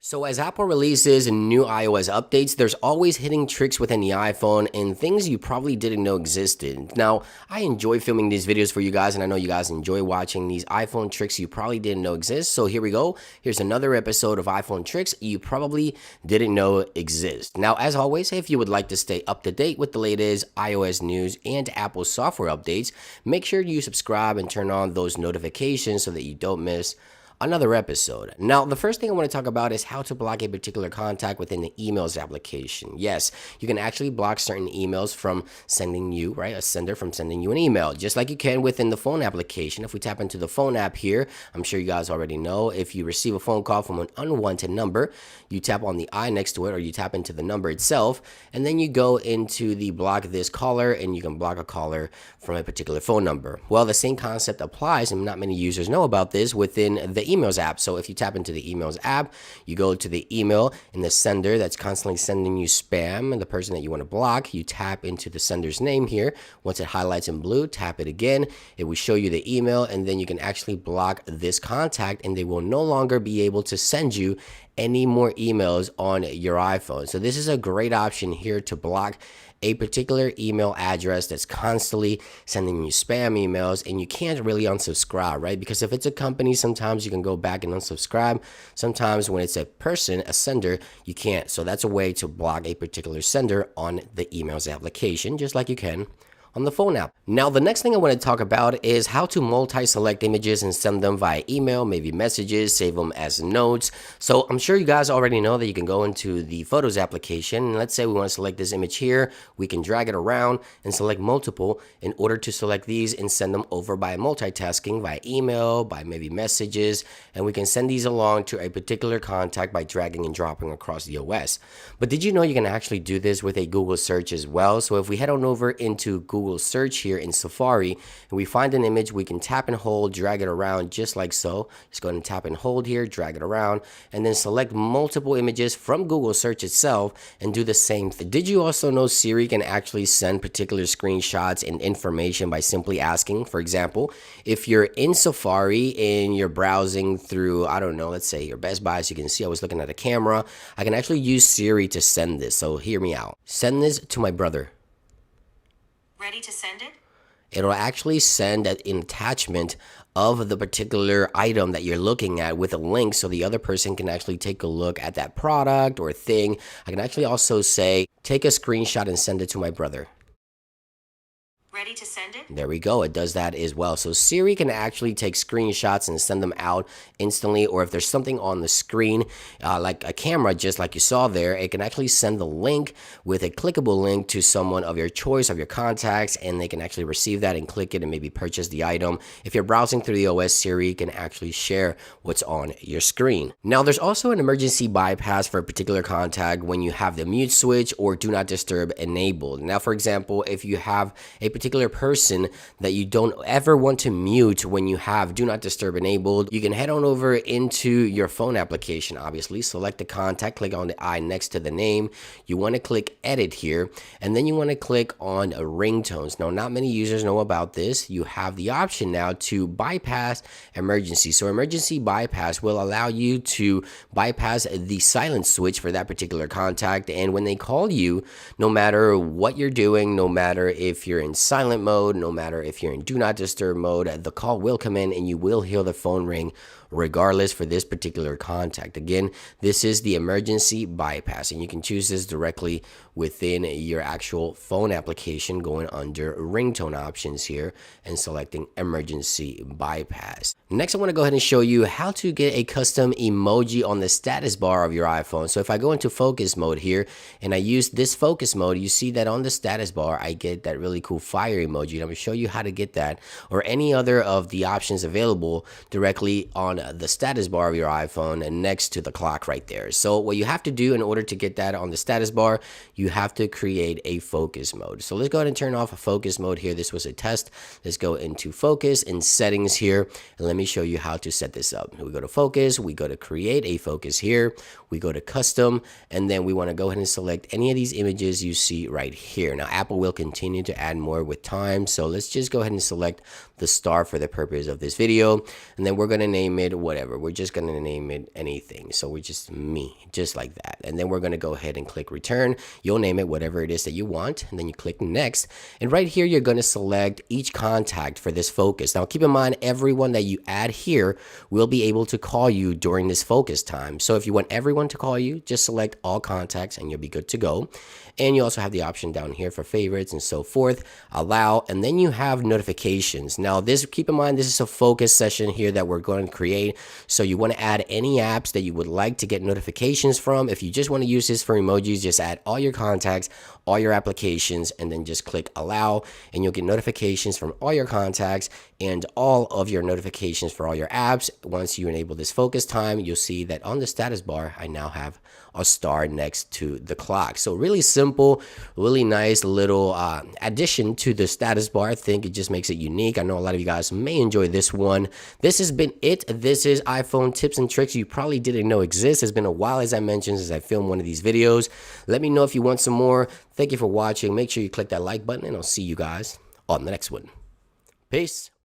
So as Apple releases new iOS updates, there's always hidden tricks within the iPhone and things you probably didn't know existed. Now, I enjoy filming these videos for you guys, and I know you guys enjoy watching these iPhone tricks you probably didn't know exist. So here we go. Here's another episode of iPhone tricks you probably didn't know exist. Now, as always, if you would like to stay up to date with the latest iOS news and Apple software updates, make sure you subscribe and turn on those notifications so that you don't miss another episode. Now, the first thing I want to talk about is how to block a particular contact within the emails application. Yes, you can actually block certain emails from sending you, right, a sender from sending you an email, just like you can within the phone application. If we tap into the phone app here, I'm sure you guys already know, if you receive a phone call from an unwanted number, you tap on the I next to it, or you tap into the number itself, and then you go into the block this caller, and you can block a caller from a particular phone number. Well, the same concept applies, and not many users know about this, within the emails app. So if you tap into the emails app, you go to the email and the sender that's constantly sending you spam and the person that you want to block, you tap into the sender's name here. Once it highlights in blue, tap it again. It will show you the email, and then you can actually block this contact, and they will no longer be able to send you any more emails on your iPhone. So this is a great option here to block a particular email address that's constantly sending you spam emails, and you can't really unsubscribe, right? Because if it's a company, sometimes you can go back and unsubscribe. Sometimes when it's a person, a sender, you can't. So that's a way to block a particular sender on the emails application, just like you can on the phone app. Now, the next thing I want to talk about is how to multi-select images and send them via email, maybe messages, save them as notes. So I'm sure you guys already know that you can go into the Photos application, and let's say we want to select this image here. We can drag it around and select multiple in order to select these and send them over by multitasking, via email, by maybe messages, and we can send these along to a particular contact by dragging and dropping across the OS. But did you know you can actually do this with a Google search as well? So if we head on over into Google search here in Safari and we find an image, we can tap and hold, drag it around just like so. Just go ahead and tap and hold here, drag it around, and then select multiple images from Google search itself and do the same thing. Did you also know Siri can actually send particular screenshots and information by simply asking? For example, if you're in Safari and you're browsing through, I don't know, let's say your Best Buy, as you can see I was looking at a camera, I can actually use Siri to send this. So hear me out. Send this to my brother. Ready to send it? It'll actually send an attachment of the particular item that you're looking at with a link, so the other person can actually take a look at that product or thing. I can actually also say, take a screenshot and send it to my brother. Ready to send it? There we go. It does that as well. So Siri can actually take screenshots and send them out instantly, or if there's something on the screen, like a camera, just like you saw there, it can actually send the link with a clickable link to someone of your choice, of your contacts, and they can actually receive that and click it and maybe purchase the item. If you're browsing through the OS, Siri can actually share what's on your screen. Now, there's also an emergency bypass for a particular contact when you have the mute switch or do not disturb enabled. Now, for example, if you have a particular person that you don't ever want to mute when you have do not disturb enabled, you can head on over into your phone application. Obviously, select the contact, click on the I next to the name. You want to click edit here, and then you want to click on ringtones. Now, not many users know about this. You have the option now to bypass emergency. So emergency bypass will allow you to bypass the silent switch for that particular contact, and when they call you, no matter what you're doing, no matter if you're in silent mode, no matter if you're in do not disturb mode, the call will come in and you will hear the phone ring regardless for this particular contact. Again, this is the emergency bypass, and you can choose this directly within your actual phone application, going under ringtone options here and selecting emergency bypass. Next, I want to go ahead and show you how to get a custom emoji on the status bar of your iPhone. So if I go into focus mode here and I use this focus mode, you see that on the status bar I get that really cool fire emoji. And I'm going to show you how to get that or any other of the options available directly on the status bar of your iPhone and next to the clock right there. So what you have to do in order to get that on the status bar, you have to create a focus mode. So let's go ahead and turn off a focus mode here. This was a test. Let's go into focus and settings here, and let me show you how to set this up. We go to focus, we go to create a focus here, we go to custom, and then we want to go ahead and select any of these images you see right here. Now, Apple will continue to add more with time, so let's just go ahead and select the star for the purpose of this video, and then we're going to name it it whatever. We're just going to name it anything. So we're just me, just like that. And then we're going to go ahead and click return. You'll name it whatever it is that you want. And then you click next. And right here, you're going to select each contact for this focus. Now, keep in mind, everyone that you add here will be able to call you during this focus time. So if you want everyone to call you, just select all contacts and you'll be good to go. And you also have the option down here for favorites and so forth, allow, and then you have notifications. Now this, keep in mind, this is a focus session here that we're going to create. So you want to add any apps that you would like to get notifications from. If you just want to use this for emojis, just add all your contacts, all your applications, and then just click allow, and you'll get notifications from all your contacts and all of your notifications for all your apps. Once you enable this focus time, you'll see that on the status bar, I now have a star next to the clock. So really simple, really nice little addition to the status bar. I think it just makes it unique. I know a lot of you guys may enjoy this one. This has been it. This is iPhone tips and tricks you probably didn't know exist. It's been a while, as I mentioned, since I filmed one of these videos. Let me know if you want some more. Thank you for watching. Make sure you click that like button, and I'll see you guys on the next one. Peace.